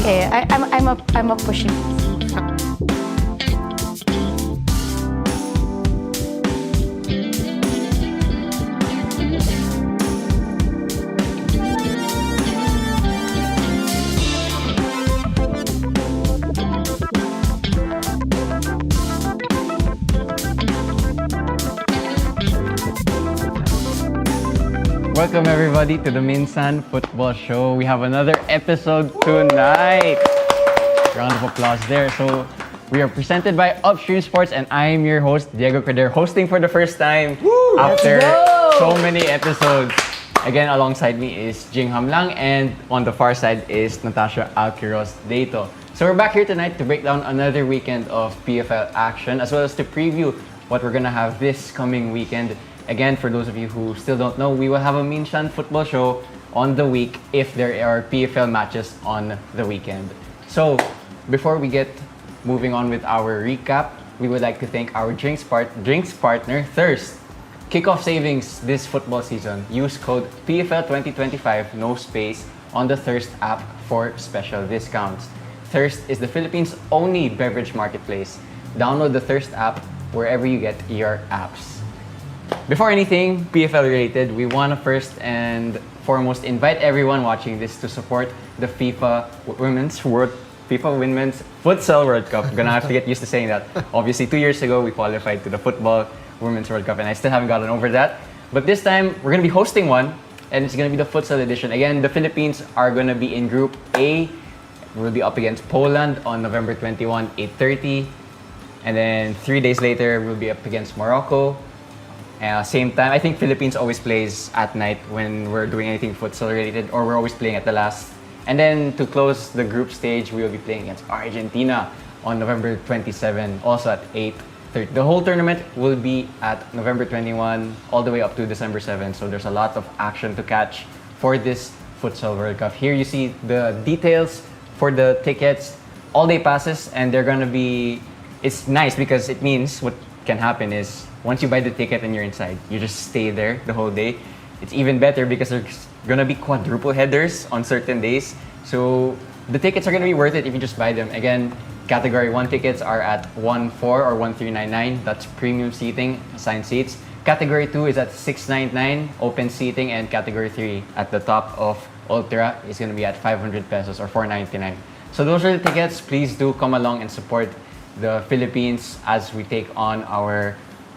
okay. I'm a pushy. Welcome everybody to the Minsan Football Show. We have another episode tonight. Round of applause there. So we are presented by Upstream Sports and I'm your host, Diego Crader, hosting for the first time after so many episodes. Again, alongside me is Jing Hamlang and on the far side is Natasha Alquiros Deito. So we're back here tonight to break down another weekend of PFL action as well as to preview what we're gonna have this coming weekend. Again, for those of you who still don't know, we will have a Minsan Football Show on the week if there are PFL matches on the weekend. So, before we get moving on with our recap, we would like to thank our drinks partner, Thirst. Kickoff savings this football season. Use code PFL2025, no space, on the Thirst app for special discounts. Thirst is the Philippines' only beverage marketplace. Download the Thirst app wherever you get your apps. Before anything PFL related, we want to first and foremost invite everyone watching this to support the FIFA Women's Futsal World Cup. I'm gonna have to get used to saying that. Obviously, 2 years ago we qualified to the Football Women's World Cup, and I still haven't gotten over that. But this time we're gonna be hosting one, and it's gonna be the Futsal edition. Again, the Philippines are gonna be in Group A. We'll be up against Poland on November 21, 8:30, and then 3 days later we'll be up against Morocco. Same time, I think Philippines always plays at night when we're doing anything futsal related, or we're always playing at the last. And then to close the group stage, we will be playing against Argentina on November 27, also at 8:30. The whole tournament will be at November 21 all the way up to December 7. So there's a lot of action to catch for this Futsal World Cup. Here you see the details for the tickets, all-day passes, and they're gonna be. It's nice because it means what can happen is once you buy the ticket and you're inside, you just stay there the whole day. It's even better because there's gonna be quadruple headers on certain days. So the tickets are gonna be worth it if you just buy them. Again, Category 1 tickets are at 1,400 or 1,399. That's premium seating, assigned seats. Category 2 is at 699, open seating, and Category 3 at the top of Ultra is gonna be at 500 pesos or 499. So those are the tickets. Please do come along and support the Philippines as we take on our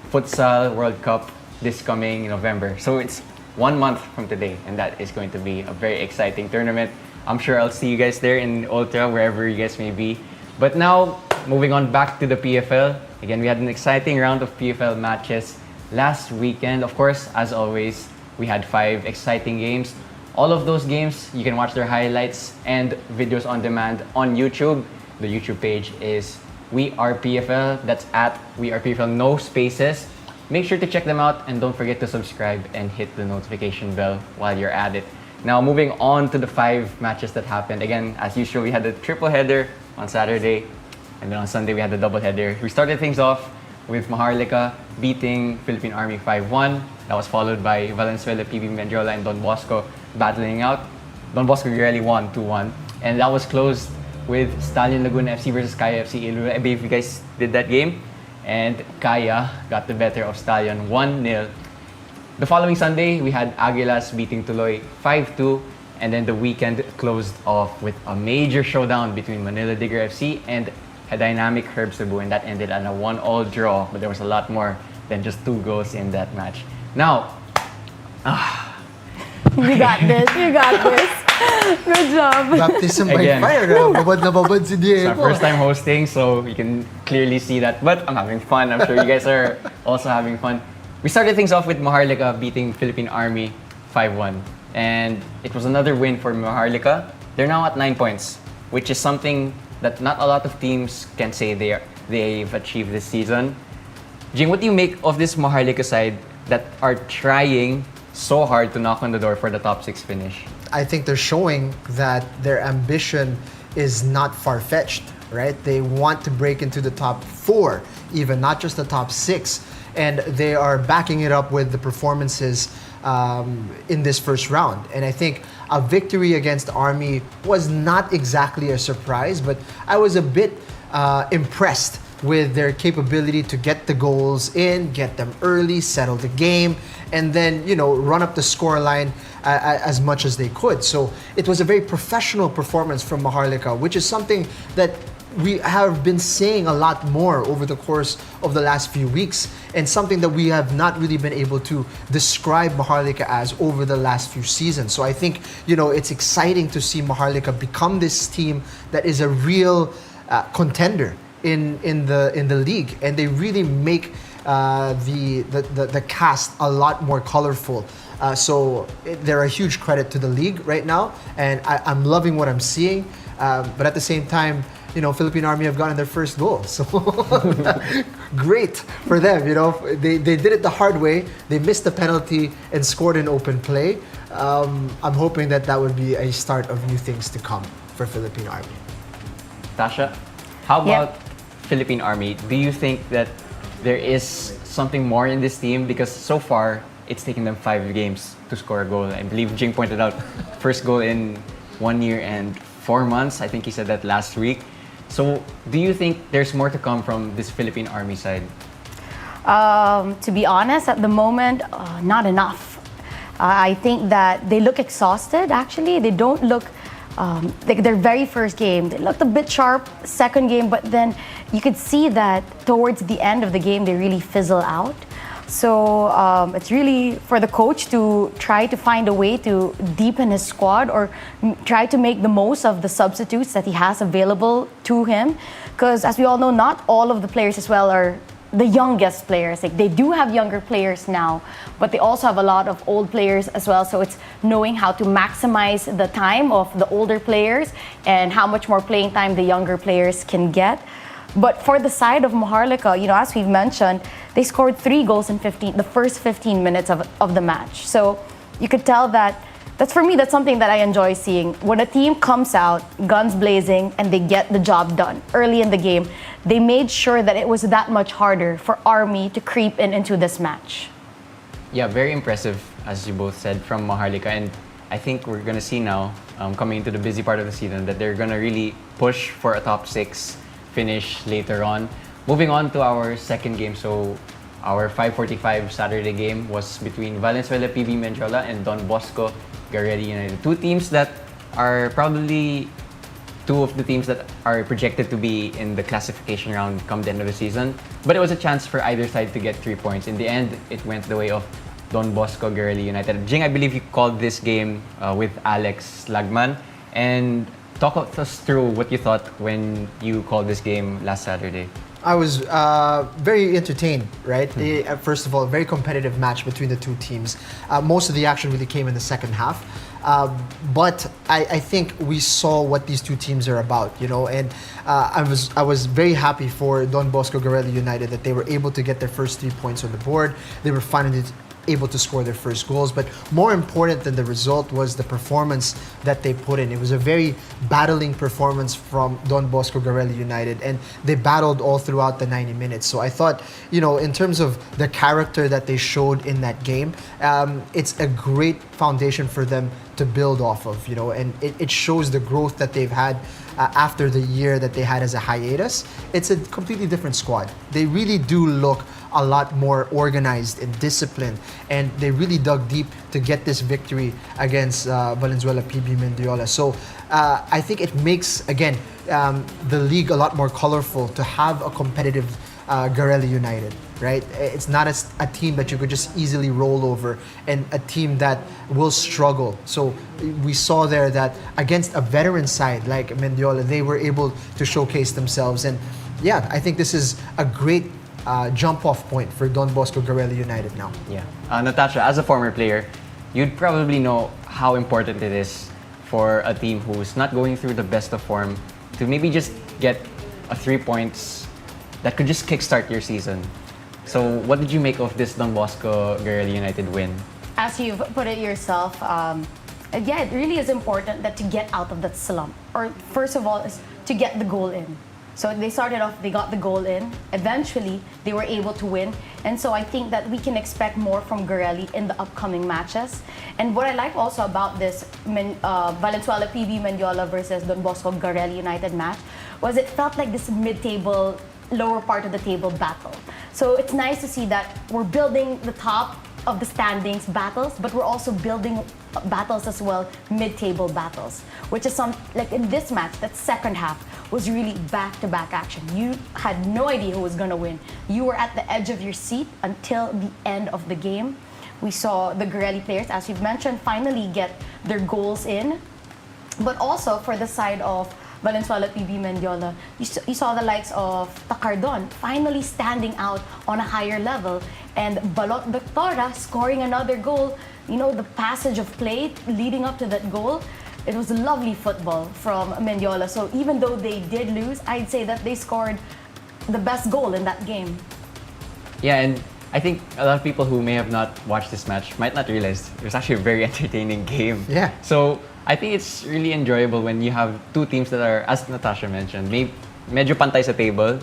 Futsal World Cup this coming November. So it's 1 month from today, and that is going to be a very exciting tournament. I'm sure I'll see you guys there in Ultra, wherever you guys may be. But now, moving on back to the PFL. Again, we had an exciting round of PFL matches last weekend. Of course, as always, we had 5 exciting games. All of those games, you can watch their highlights and videos on demand on YouTube. The YouTube page is We Are PFL. That's at We Are PFL, no spaces. Make sure to check them out and don't forget to subscribe and hit the notification bell while you're at it. Now, moving on to the 5 matches that happened. Again, as usual, we had the triple header on Saturday, and then on Sunday we had the double header. We started things off with Maharlika beating Philippine Army 5-1. That was followed by Valenzuela, PB Mendiola, and Don Bosco battling out. Don Bosco really won 2-1, and that was closed with Stallion Laguna FC versus Kaya FC Iloilo. I believe you guys did that game. And Kaya got the better of Stallion 1-0. The following Sunday, we had Aguilas beating Tuloy 5-2. And then the weekend closed off with a major showdown between Manila Digger FC and a dynamic Herb Cebu. And that ended on a 1-all draw. But there was a lot more than just 2 goals in that match. Now, You got this. You got this. Good job. Baptism by Again. fire. Babad na babad si it's Diego. our first time hosting, so you can clearly see that. But I'm having fun. I'm sure you guys are also having fun. We started things off with Maharlika beating Philippine Army 5-1. And it was another win for Maharlika. They're now at 9 points, which is something that not a lot of teams can say they've achieved this season. Jing, what do you make of this Maharlika side that are trying so hard to knock on the door for the top 6 finish? I think they're showing that their ambition is not far-fetched, right? They want to break into the top 4, even, not just the top 6. And they are backing it up with the performances in this first round. And I think a victory against Army was not exactly a surprise, but I was a bit impressed with their capability to get the goals in, get them early, settle the game, and then, run up the scoreline as much as they could. So it was a very professional performance from Maharlika, which is something that we have been saying a lot more over the course of the last few weeks, and something that we have not really been able to describe Maharlika as over the last few seasons. So I think, it's exciting to see Maharlika become this team that is a real contender in the league, and they really make the cast a lot more colorful. They're a huge credit to the league right now, and I'm loving what I'm seeing. But at the same time, Philippine Army have gotten their first goal, so great for them. They did it the hard way. They missed the penalty and scored an open play. I'm hoping that would be a start of new things to come for Philippine Army. Tasha, how about Philippine Army? Do you think that there is something more in this team? Because so far, it's taken them 5 games to score a goal. I believe Jing pointed out, first goal in 1 year and 4 months. I think he said that last week. So, do you think there's more to come from this Philippine Army side? To be honest, at the moment, not enough. I think that they look exhausted, actually. They don't look like their very first game. They looked a bit sharp, second game, but then you could see that towards the end of the game, they really fizzle out. So it's really for the coach to try to find a way to deepen his squad, or try to make the most of the substitutes that he has available to him. Because as we all know, not all of the players as well are the youngest players. Like, they do have younger players now, but they also have a lot of old players as well. So it's knowing how to maximize the time of the older players and how much more playing time the younger players can get. But for the side of Maharlika, as we've mentioned, they scored 3 goals in the first 15 minutes of the match. So you could tell that's something that I enjoy seeing. When a team comes out, guns blazing, and they get the job done early in the game, they made sure that it was that much harder for Army to creep into this match. Yeah, very impressive, as you both said, from Maharlika. And I think we're going to see now, coming into the busy part of the season, that they're going to really push for a top 6 finish later on. Moving on to our second game. So our 5:45 Saturday game was between Valenzuela PB Mendiola and Don Bosco Garelli United. Two teams that are probably two of the teams that are projected to be in the classification round come the end of the season. But it was a chance for either side to get 3 points. In the end, it went the way of Don Bosco Garelli United. Jing, I believe you called this game with Alex Lagman. And talk us through what you thought when you called this game last Saturday. I was very entertained, right? First of all, a very competitive match between the two teams. Most of the action really came in the second half. But I think we saw what these two teams are about, and I was very happy for Don Bosco Garelli United that they were able to get their first 3 points on the board. They were finally able to score their first goals, but more important than the result was the performance that they put in. It was a very battling performance from Don Bosco Garelli United, and they battled all throughout the 90 minutes. So I thought, in terms of the character that they showed in that game, it's a great foundation for them to build off of, and it shows the growth that they've had after the year that they had as a hiatus. It's a completely different squad. They really do look a lot more organized and disciplined, and they really dug deep to get this victory against Valenzuela PB Mendiola. So I think it makes, again, the league a lot more colorful to have a competitive Garelli United, right? It's not a team that you could just easily roll over, and a team that will struggle. So we saw there that against a veteran side like Mendiola, they were able to showcase themselves. And yeah, I think this is a great jump-off point for Don Bosco Garelli United now. Yeah. Natasha, as a former player, you'd probably know how important it is for a team who's not going through the best of form to maybe just get a 3 points that could just kickstart your season. So what did you make of this Don Bosco Garelli United win? As you've put it yourself, it really is important that to get out of that slump, or first of all, is to get the goal in. So they started off, they got the goal in. Eventually, they were able to win. And so I think that we can expect more from Garelli in the upcoming matches. And what I like also about this Valenzuela PB Mendiola versus Don Bosco Garelli United match was it felt like this mid-table, lower part of the table battle. So it's nice to see that we're building the top of the standings battles, but we're also building battles as well, mid-table battles, which is like in this match, that second half was really back-to-back action. You had no idea who was gonna win. You were at the edge of your seat until the end of the game. We saw the Garelli players, as you've mentioned, finally get their goals in, but also for the side of Valenzuela PB Mendiola, you saw the likes of Tacardon finally standing out on a higher level, and Balot Doctora scoring another goal. You know, the passage of play leading up to that goal, it was lovely football from Mendiola. So even though they did lose, I'd say that they scored the best goal in that game. Yeah, and I think a lot of people who may have not watched this match might not realize it was actually a very entertaining game. Yeah. So I think it's really enjoyable when you have two teams that are, as Natasha mentioned, medyo pantay sa table.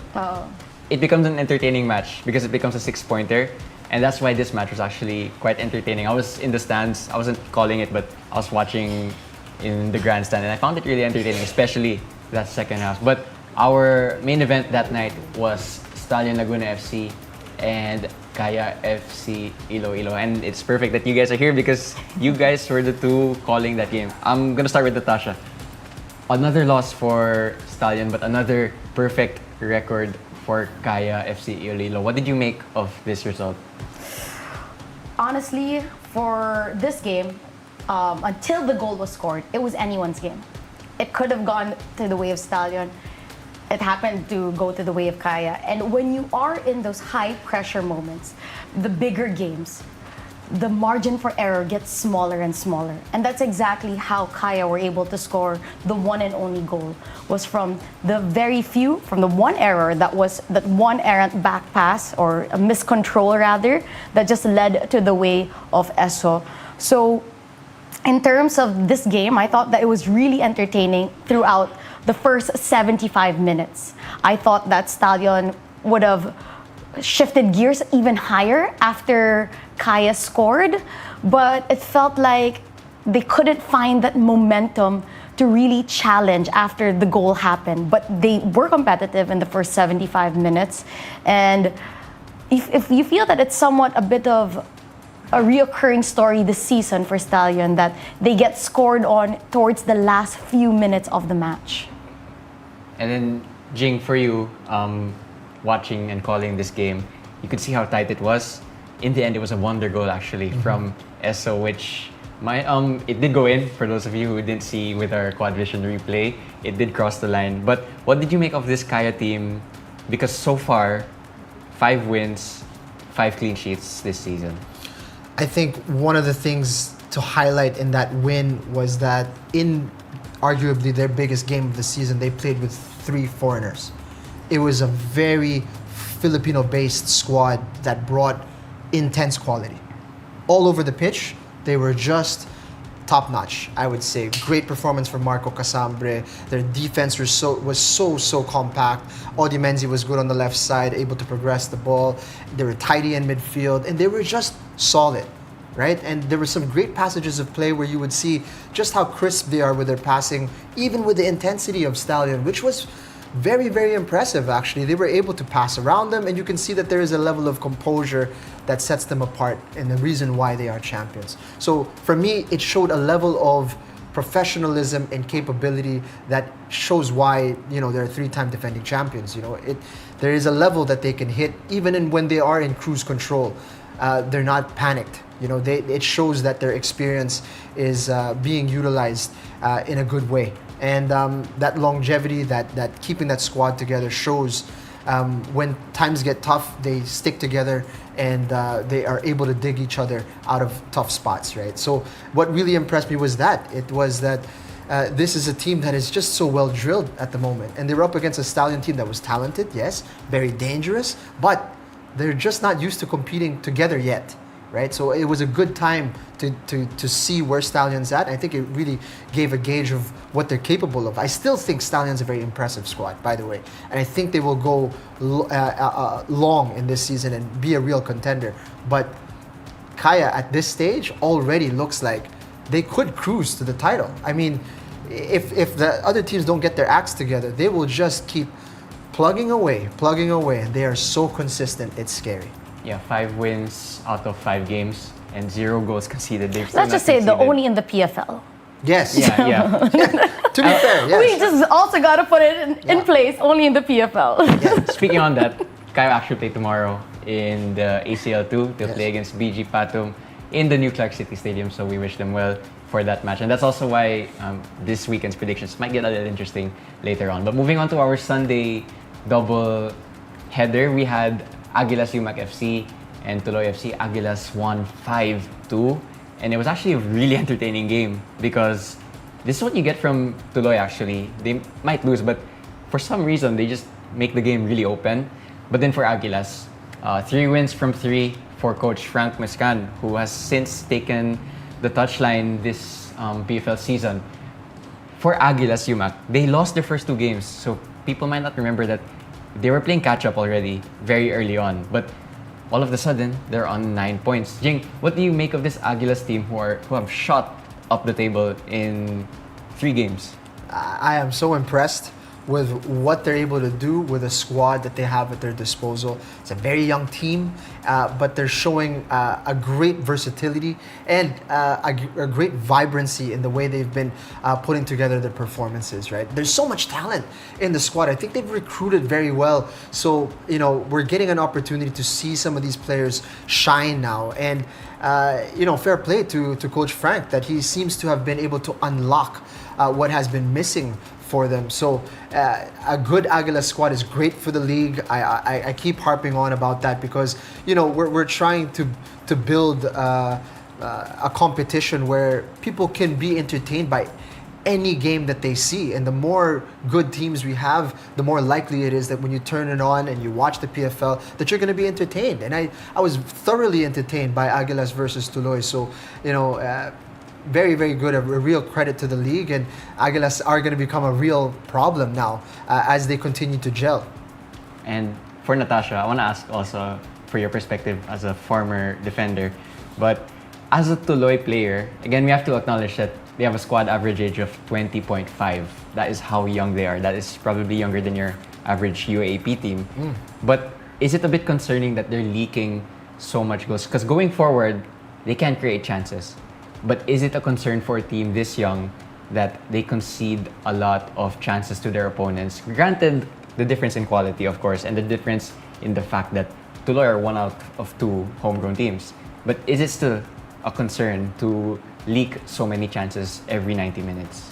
It becomes an entertaining match because it becomes a six-pointer. And that's why this match was actually quite entertaining. I was in the stands, I wasn't calling it, but I was watching in the grandstand, and I found it really entertaining, especially that second half. But our main event that night was Stallion Laguna FC and Kaya FC Iloilo. And it's perfect that you guys are here because you guys were the two calling that game. I'm gonna start with Natasha. Another loss for Stallion, but another perfect record for Kaya FC Iloilo. What did you make of this result? Honestly, for this game, until the goal was scored, it was anyone's game. It could have gone to the way of Stallion. It happened to go to the way of Kaya. And when you are in those high pressure moments, the bigger games, the margin for error gets smaller and smaller. And that's exactly how Kaya were able to score the one and only goal, was from the one error that was that one errant back pass, or a miscontrol rather, that just led to the way of Eso. So in terms of this game, I thought that it was really entertaining throughout the first 75 minutes. I thought that Stallion would have shifted gears even higher after Kaya scored, but it felt like they couldn't find that momentum to really challenge after the goal happened. But they were competitive in the first 75 minutes. And if you feel that it's somewhat a bit of a reoccurring story this season for Stallion, that they get scored on towards the last few minutes of the match. And then, Jing, for you, watching and calling this game, you could see how tight it was. In the end, it was a wonder goal actually from Eso, which it did go in. For those of you who didn't see with our quad vision replay, it did cross the line. But what did you make of this Kaya team? Because so far, 5 wins, 5 clean sheets this season. I think one of the things to highlight in that win was that in arguably their biggest game of the season, they played with 3 foreigners. It was a very Filipino-based squad that brought intense quality. All over the pitch, they were just top-notch, I would say. Great performance from Marco Casambre. Their defense was so compact. Odi Menzi was good on the left side, able to progress the ball. They were tidy in midfield, and they were just solid, right? And there were some great passages of play where you would see just how crisp they are with their passing, even with the intensity of Stallion, which was very, very impressive, actually. They were able to pass around them, and you can see that there is a level of composure that sets them apart and the reason why they are champions. So for me, it showed a level of professionalism and capability that shows why, they're 3-time defending champions. There is a level that they can hit even when they are in cruise control. They're not panicked. It shows that their experience is being utilized in a good way. And that longevity, that keeping that squad together shows when times get tough, they stick together and they are able to dig each other out of tough spots, right? So what really impressed me was that. It was that this is a team that is just so well drilled at the moment. And they were up against a Stallion team that was talented, yes, very dangerous, but they're just not used to competing together yet. right? So it was a good time to see where Stallions at. I think it really gave a gauge of what they're capable of. I still think Stallions a very impressive squad, by the way, and I think they will go long in this season and be a real contender. But Kaya at this stage already looks like they could cruise to the title. I mean, if the other teams don't get their acts together, they will just keep plugging away, and they are so consistent, it's scary. Yeah, 5 wins out of 5 games and 0 goals conceded. They've still Let's not just say the conceded. only in the PFL. Yes. Yeah. To be fair, yes. We just also got to put it in place only in the PFL. Speaking on that, Kayo actually play tomorrow in the ACL2. They'll Yes. play against BG Patum in the new Clark City Stadium, so we wish them well for that match. And that's also why this weekend's predictions might get a little interesting later on. But moving on to our Sunday double header, we had Aguilas UMAC FC and Tuloy FC. Aguilas won 5-2, and it was actually a really entertaining game because this is what you get from Tuloy actually. They might lose, but for some reason they just make the game really open. But then for Aguilas, 3 wins from 3 for coach Frank Mescan, who has since taken the touchline this PFL season. For Aguilas UMAC, they lost their first 2 games, so people might not remember that they were playing catch-up already very early on. But all of a sudden, they're on 9 points. Jing, what do you make of this Aguilas team who have shot up the table in 3 games? I am so impressed with what they're able to do with a squad that they have at their disposal. It's a very young team, but they're showing a great versatility and a great vibrancy in the way they've been putting together their performances, right? There's so much talent in the squad. I think they've recruited very well. So, we're getting an opportunity to see some of these players shine now. And, fair play to Coach Frank that he seems to have been able to unlock what has been missing for them. So a good Aguila squad is great for the league. I keep harping on about that because we're trying to build a competition where people can be entertained by any game that they see, and the more good teams we have, the more likely it is that when you turn it on and you watch the PFL that you're going to be entertained. And I was thoroughly entertained by Aguilas versus Tuloy. So very, very good. A real credit to the league, and Aguilas are going to become a real problem now as they continue to gel. And for Natasha, I want to ask also for your perspective as a former defender, but as a Tuloy player, again, we have to acknowledge that they have a squad average age of 20.5. That is how young they are. That is probably younger than your average UAAP team. But is it a bit concerning that they're leaking so much goals? Because going forward, they can create chances. But is it a concern for a team this young that they concede a lot of chances to their opponents? Granted, the difference in quality, of course, and the difference in the fact that Tuloy are 1 out of 2 homegrown teams. But is it still a concern to leak so many chances every 90 minutes?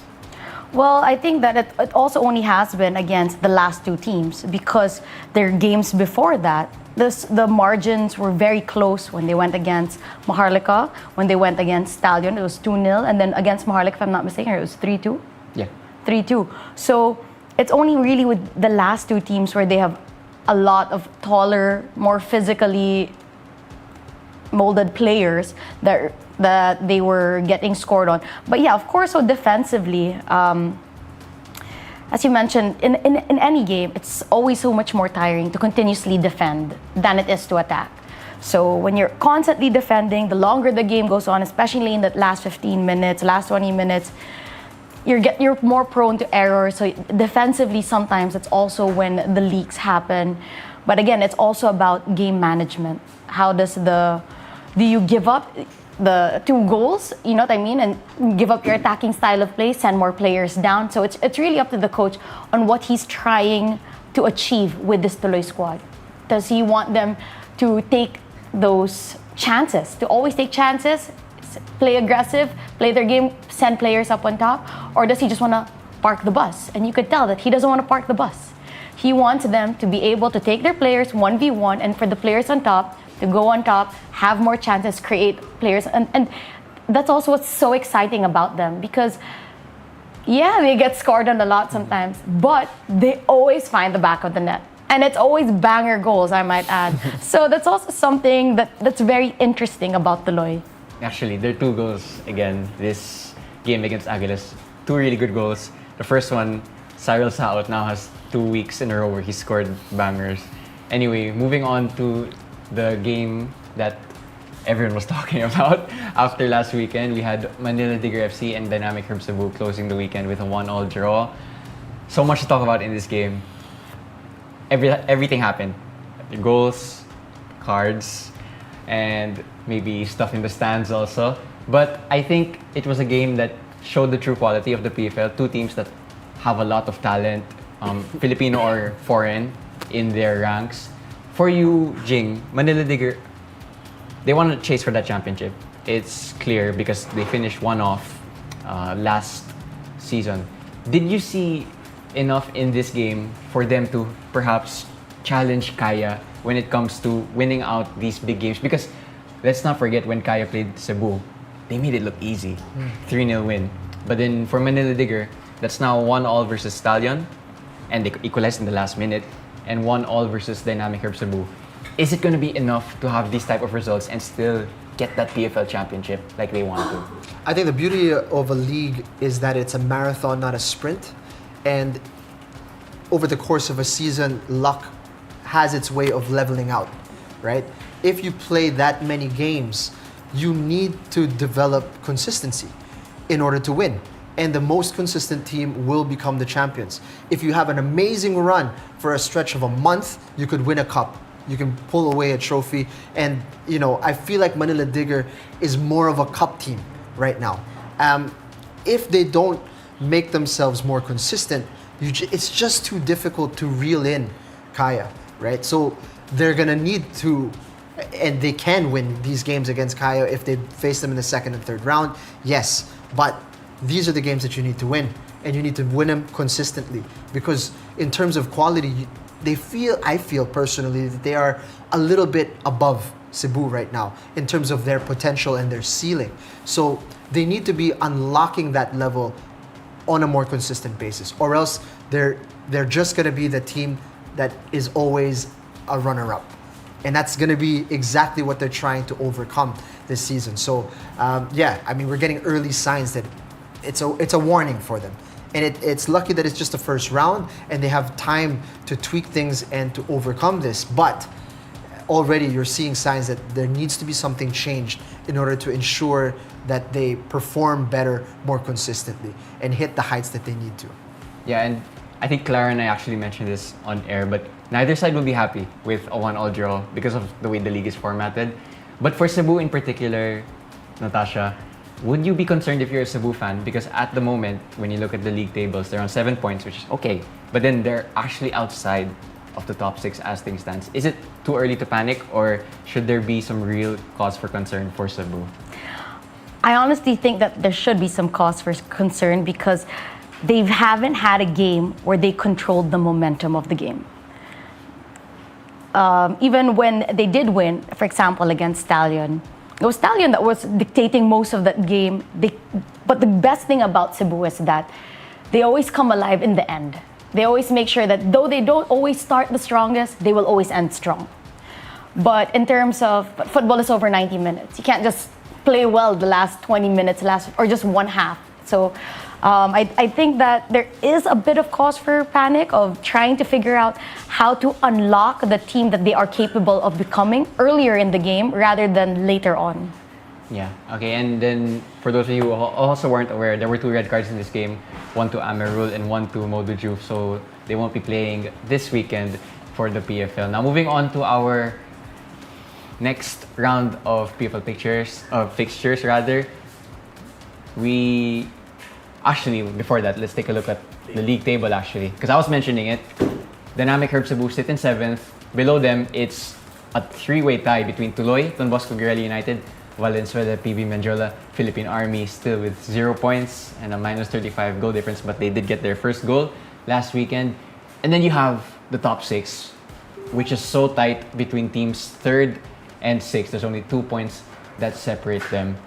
Well, I think that it also only has been against the last 2 teams because their games before that, the margins were very close when they went against Maharlika, when they went against Stallion, it was 2-0, and then against Maharlika, if I'm not mistaken, it was 3-2? Yeah. 3-2. So it's only really with the last 2 teams where they have a lot of taller, more physically molded players that they were getting scored on. But yeah, of course, so defensively, as you mentioned, in any game, it's always so much more tiring to continuously defend than it is to attack. So when you're constantly defending, the longer the game goes on, especially in the last 15 minutes, last 20 minutes, you're more prone to error. So defensively, sometimes it's also when the leaks happen. But again, it's also about game management. Do you give up the 2 goals, you know what I mean, and give up your attacking style of play, send more players down? So it's really up to the coach on what he's trying to achieve with this Tuloy squad. Does he want them to take those chances, to always take chances, play aggressive, play their game, send players up on top, or does he just want to park the bus? And you could tell that he doesn't want to park the bus. He wants them to be able to take their players 1v1, and for the players on top to go on top, have more chances, create players. And that's also what's so exciting about them because, yeah, they get scored on a lot sometimes, but they always find the back of the net. And it's always banger goals, I might add. So that's also something that's very interesting about Tuloy. Actually, there are 2 goals again this game against Aguilas. 2 really good goals. The first one, Cyril Saot now has 2 weeks in a row where he scored bangers. Anyway, moving on to the game that everyone was talking about after last weekend. We had Manila Digger FC and Dynamic Herb Cebu closing the weekend with a 1-1 draw. So much to talk about in this game. Everything happened. Goals, cards, and maybe stuff in the stands also. But I think it was a game that showed the true quality of the PFL. 2 teams that have a lot of talent, Filipino or foreign, in their ranks. For you, Jing, Manila Digger, they want to chase for that championship. It's clear because they finished 1 off last season. Did you see enough in this game for them to perhaps challenge Kaya when it comes to winning out these big games? Because let's not forget, when Kaya played Cebu, they made it look easy. 3-0 win. But then for Manila Digger, that's now 1-1 versus Stallion, and they equalized in the last minute, and 1-1 versus Dynamic Herb Cebu. Is it going to be enough to have these type of results and still get that PFL championship like they want to? I think the beauty of a league is that it's a marathon, not a sprint. And over the course of a season, luck has its way of leveling out, right? If you play that many games, you need to develop consistency in order to win. And the most consistent team will become the champions. If you have an amazing run for a stretch of a month, you could win a cup. You can pull away a trophy. And, I feel like Manila Digger is more of a cup team right now. If they don't make themselves more consistent, it's just too difficult to reel in Kaya, right? So they're going to need to, and they can win these games against Kaya if they face them in the second and third round, yes. But these are the games that you need to win, and you need to win them consistently, because in terms of quality, I feel personally that they are a little bit above Cebu right now in terms of their potential and their ceiling. So they need to be unlocking that level on a more consistent basis, or else they're just going to be the team that is always a runner-up. And that's going to be exactly what they're trying to overcome this season. So, we're getting early signs that it's a warning for them. And it's lucky that it's just the first round and they have time to tweak things and to overcome this. But already you're seeing signs that there needs to be something changed in order to ensure that they perform better, more consistently, and hit the heights that they need to. Yeah, and I think Clara and I actually mentioned this on air, but neither side will be happy with a 1-1 draw because of the way the league is formatted. But for Cebu in particular, Natasha, would you be concerned if you're a Cebu fan? Because at the moment, when you look at the league tables, they're on 7 points, which is okay. But then they're actually outside of the top 6 as things stands. Is it too early to panic, or should there be some real cause for concern for Cebu? I honestly think that there should be some cause for concern because they haven't had a game where they controlled the momentum of the game. Even when they did win, for example, against Stallion, it was Stallion that was dictating most of that game. But the best thing about Cebu is that they always come alive in the end. They always make sure that though they don't always start the strongest, they will always end strong. But in terms of football is over 90 minutes. You can't just play well the last 20 minutes, or just one half. So I think that there is a bit of cause for panic of trying to figure out how to unlock the team that they are capable of becoming earlier in the game rather than later on. Yeah, okay, and then for those of you who also weren't aware, there were 2 red cards in this game, one to Amerul and one to Modu Juve, so they won't be playing this weekend for the PFL. Now moving on to our next round of PFL fixtures, we actually, before that, let's take a look at the league table actually, because I was mentioning it. Dynamic Herb Cebu sit in 7th. Below them, it's a 3-way tie between Tuloy, Don Bosco Guerrilla United, Valenzuela, PB Mendiola, Philippine Army still with 0 points and a minus 35 goal difference, but they did get their first goal last weekend. And then you have the top 6, which is so tight between teams 3rd and 6th. There's only 2 points that separate them.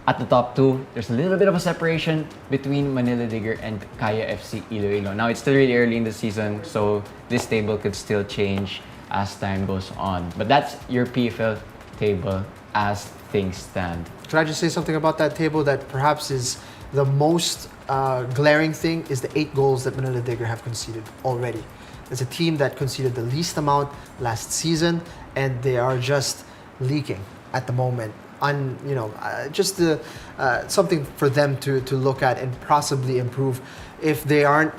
at the top two, there's a little bit of a separation between Manila Digger and Kaya FC Iloilo. Now, it's still really early in the season, so this table could still change as time goes on. But that's your PFL table as things stand. Can I just say something about that table that perhaps is the most glaring thing is the 8 goals that Manila Digger have conceded already. It's a team that conceded the least amount last season, and they are just leaking at the moment. Something for them to look at and possibly improve. If they aren't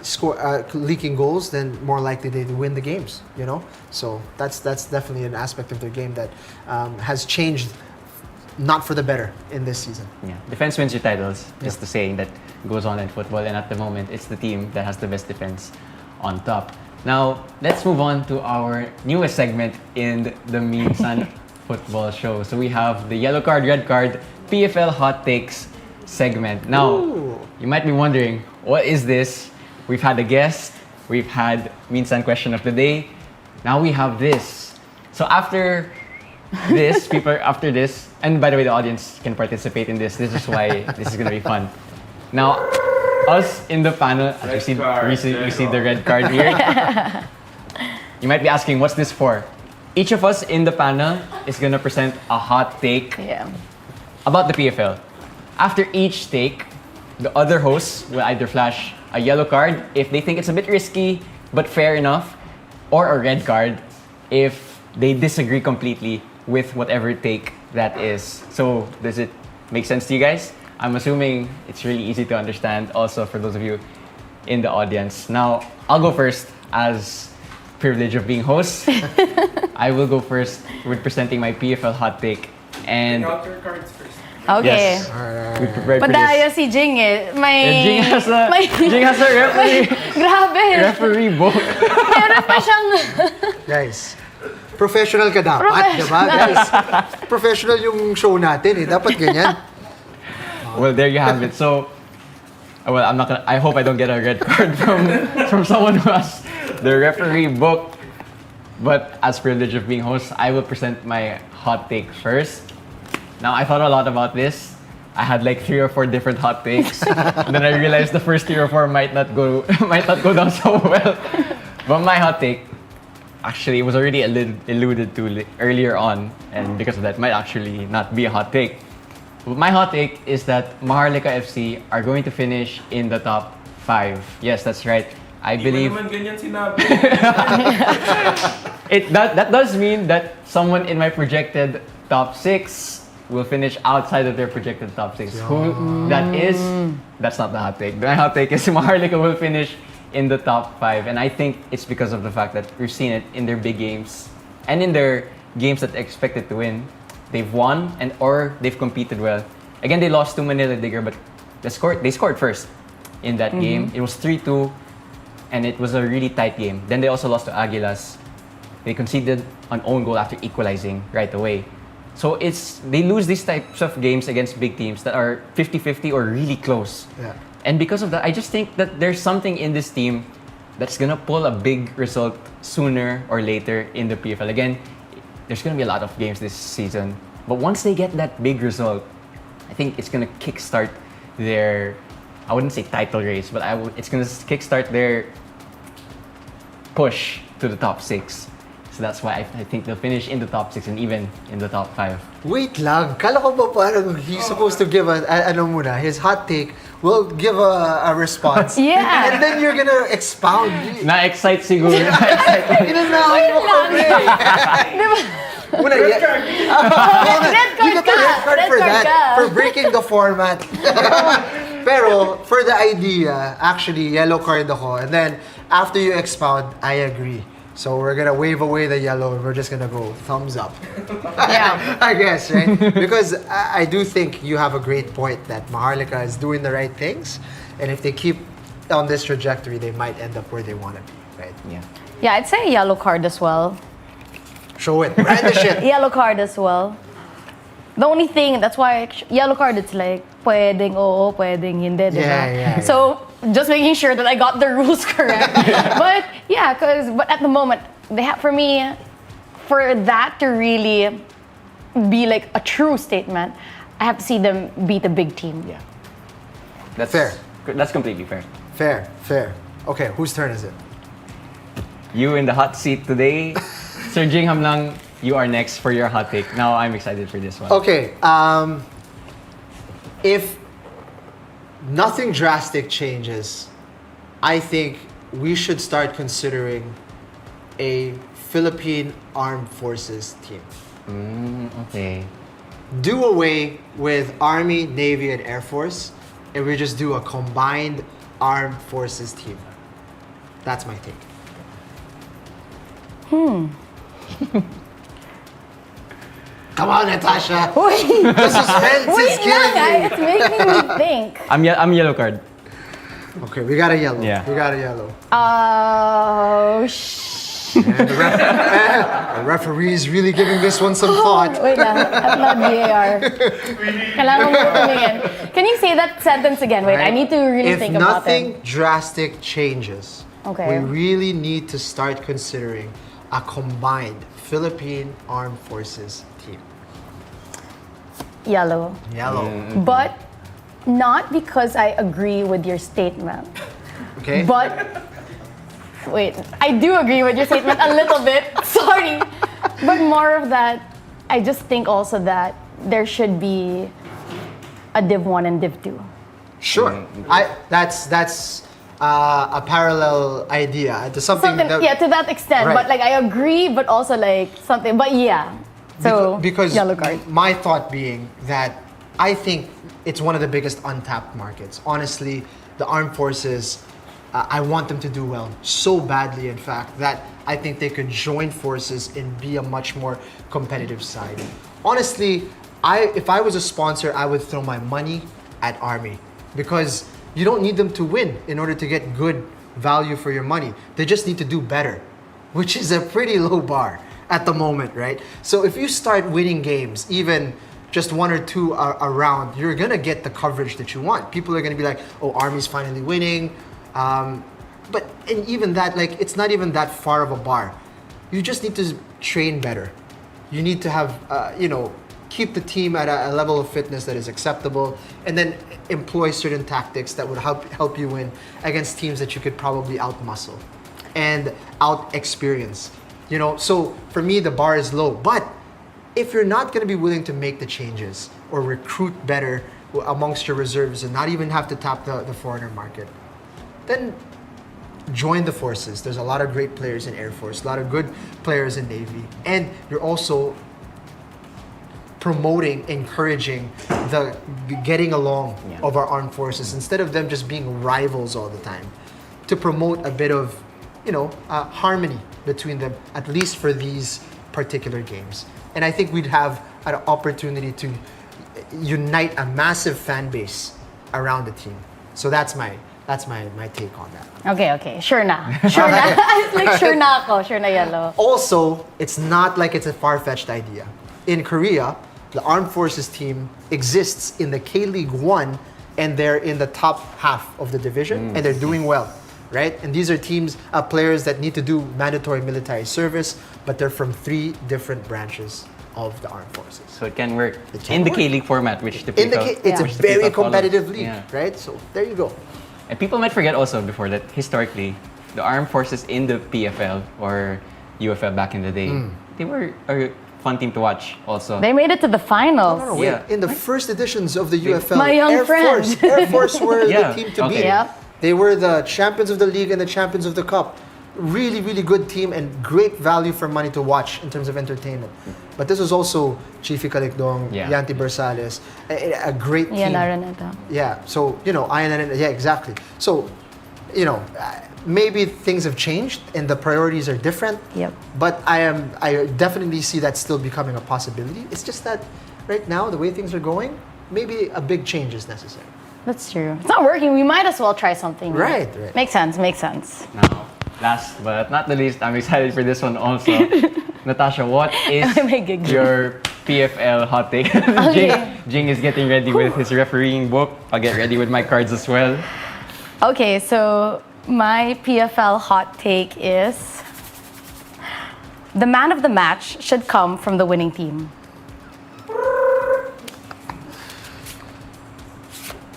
leaking goals, then more likely they win the games. So that's definitely an aspect of their game that has changed, not for the better in this season. Yeah, defense wins your titles. Is the saying that goes on in football, and at the moment, it's the team that has the best defense on top. Now, let's move on to our newest segment in the Minsan football show. So we have the yellow card, red card, PFL hot takes segment. Now, you might be wondering, what is this? We've had a guest, we've had Minsan question of the day. Now we have this. So after this, and by the way, the audience can participate in this. This is why this is gonna be fun. Now, us in the panel, as you see the red card here. You might be asking, what's this for? Each of us in the panel is gonna present a hot take about the PFL. After each take, the other hosts will either flash a yellow card if they think it's a bit risky but fair enough, or a red card if they disagree completely with whatever take that is. So does it make sense to you guys? I'm assuming it's really easy to understand also for those of you in the audience. Now, I'll go first as privilege of being host. I will go first with presenting my PFL hot take. And Bring out your cards first. Okay. yes, we prepared for Madaya this. si Jing eh. Jing has a Grabe. referee book. Meron pa siyang... Guys, professional ka dapat, diba? Guys, professional yung show natin eh. Dapat ganyan. Well, there you have it. So, well, I hope I don't get a red card from someone who has the referee book. But as privilege of being host, I will present my hot take first. Now, I thought a lot about this. I had like 3 or 4 different hot takes. And then I realized the first 3 or 4 might not go down so well. But my hot take, actually, it was already alluded to earlier on, and because of that, might actually not be a hot take. But my hot take is that Maharlika FC are going to finish in the top 5. Yes, that's right. I believe Di mo naman ganyan sinabi. that does mean that someone in my projected top 6 will finish outside of their projected top 6. Who that is, that's not the hot take. My hot take is Maharlika will finish in the top 5, and I think it's because of the fact that we've seen it in their big games and in their games that they expected to win. They've won or they've competed well. Again, they lost to Manila Digger, but they scored first in that game. It was 3-2, and it was a really tight game. Then they also lost to Aguilas. They conceded an own goal after equalizing right away. So they lose these types of games against big teams that are 50-50 or really close. Yeah. And because of that, I just think that there's something in this team that's gonna pull a big result sooner or later in the PFL. Again, there's gonna be a lot of games this season, but once they get that big result, I think it's gonna kickstart their, I wouldn't say title race, but it's gonna kickstart their push to the top 6. So that's why I think they'll finish in the top 6 and even in the top 5. Wait lang. Kala ko ba parang he's supposed to give his hot take, will give a response. Yeah. And then you're gonna expound. Na-excite siguro. Inanahan mo kami. Una, Red you got the red card Red for card that, ka. for breaking the format. Pero, for the idea, actually, yellow card ako. And then, after you expound, I agree. So we're gonna wave away the yellow and we're just gonna go thumbs up. Yeah. I guess, right? Because I do think you have a great point that Maharlika is doing the right things. And if they keep on this trajectory, they might end up where they want to be, right? Yeah. Yeah, I'd say a yellow card as well. Show it. Brand the shit. Yellow card as well. The only thing, that's why yellow card, it's like, pwedeng oo, pwedeng hindi, diba? Yeah. So, just making sure that I got the rules correct. But yeah, but at the moment, for me, for that to really be like a true statement, I have to see them beat a big team. Yeah. That's Fair. That's completely fair. Fair. Okay, whose turn is it? You in the hot seat today. Sir Jing Hamlang, you are next for your hot take. Now I'm excited for this one. Okay, if nothing drastic changes, I think we should start considering a Philippine Armed Forces team. Okay. Do away with Army, Navy, and Air Force, and we just do a combined Armed Forces team. That's my take. Come on, Natasha. Wait, The suspense is wait killing lang, me. it's making me think. I'm yellow card. Okay, we got a yellow. Yeah. We got a yellow. Oh, And the referee is really giving this one some thought. Wait lang, at not VAR. Kailangan mo tumingin. Can you say that sentence again? Wait, I need to really think about it. If nothing drastic changes, Okay. we really need to start considering a combined Philippine Armed Forces team. Yellow. Yellow. But not because I agree with your statement. Okay? But wait, I do agree with your statement a little bit. Sorry. But more of that, I just think also that there should be a Div 1 and Div 2. Sure. That's a parallel idea to something Something, that, yeah, to that extent. Right. But like I agree, but also like something. But yeah. So because yellow card. my thought being that I think it's one of the biggest untapped markets. Honestly, the armed forces, I want them to do well so badly, in fact, that I think they could join forces and be a much more competitive side. Honestly, if I was a sponsor, I would throw my money at Army because you don't need them to win in order to get good value for your money. They just need to do better, which is a pretty low bar at the moment, right? So if you start winning games, even just one or two around, you're gonna get the coverage that you want. People are gonna be like, "Oh, Army's finally winning," but and even that, like, it's not even that far of a bar. You just need to train better. You need to have, keep the team at a level of fitness that is acceptable, and then employ certain tactics that would help you win against teams that you could probably outmuscle and out-experience. So for me, the bar is low. But if you're not going to be willing to make the changes or recruit better amongst your reserves and not even have to tap the foreigner market, then join the forces. There's a lot of great players in Air Force, a lot of good players in Navy, and you're also promoting, encouraging the getting along of our armed forces instead of them just being rivals all the time. To promote a bit of, harmony between them, at least for these particular games. And I think we'd have an opportunity to unite a massive fan base around the team. So that's my take on that. Okay. Sure na. Sure na. It's like sure na ako. Sure na yellow. Also, it's not like it's a far-fetched idea. In Korea, the Armed Forces team exists in the K-League 1 and they're in the top half of the division and they're doing well, right? And these are teams, players that need to do mandatory military service, but they're from 3 different branches of the Armed Forces. So it can work It can in the work. K-League format, which the In the people, it's a which the very people follow. competitive league, Yeah. right? So there you go. And people might forget also before that historically, the armed forces in the PFL or UFL back in the day, they were a fun team to watch also. They made it to the finals. No, wait. Yeah. In the first editions of the UFL, My young Air friend. Force were Yeah, the team to okay. beat. Yep. They were the champions of the league and the champions of the cup. Really, really good team and great value for money to watch in terms of entertainment. But this was also Chifi Calicdong, Yeah. Yanti Bersales, a great team. Yan Araneta. Yeah, so, yeah, exactly. So, maybe things have changed and the priorities are different. Yep. But I definitely see that still becoming a possibility. It's just that right now, the way things are going, maybe a big change is necessary. That's true. It's not working. We might as well try something. new. Right. Makes sense. Now, last but not the least, I'm excited for this one also. Natasha, what is May giggle. your PFL hot take? Okay. Jing is getting ready with his refereeing book. I'll get ready with my cards as well. Okay, so my PFL hot take is the man of the match should come from the winning team.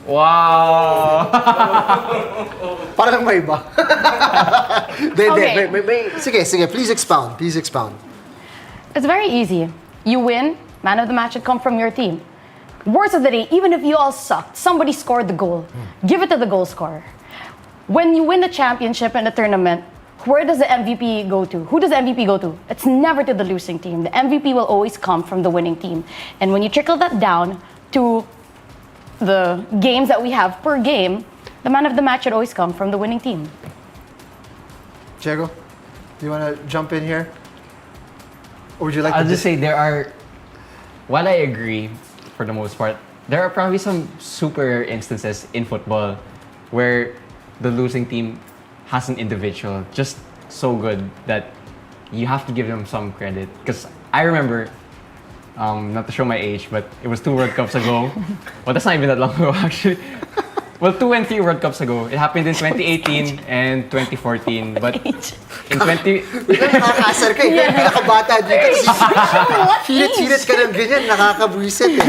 Wow! Parang may iba. Okay. Sige, please expound. It's very easy. You win, man of the match should come from your team. Worst of the day, even if you all sucked, somebody scored the goal. Give it to the goal scorer. When you win the championship and the tournament, where does the MVP go to? Who does the MVP go to? It's never to the losing team. The MVP will always come from the winning team. And when you trickle that down to the games that we have per game, the man of the match should always come from the winning team. Diego, do you want to jump in here? Or would you like I'll to just say while I agree for the most part, there are probably some super instances in football where the losing team has an individual just so good that you have to give them some credit. Because I remember, not to show my age, but it was 2 World Cups ago. Well, that's not even that long ago, actually. Well, 2 and 3 World Cups ago. It happened in 2018 and 2014. But in 20... Nakakasar ka eh. Pinakabata dito. Hilit-hilit ka ng ganyan, nakakabwisit eh.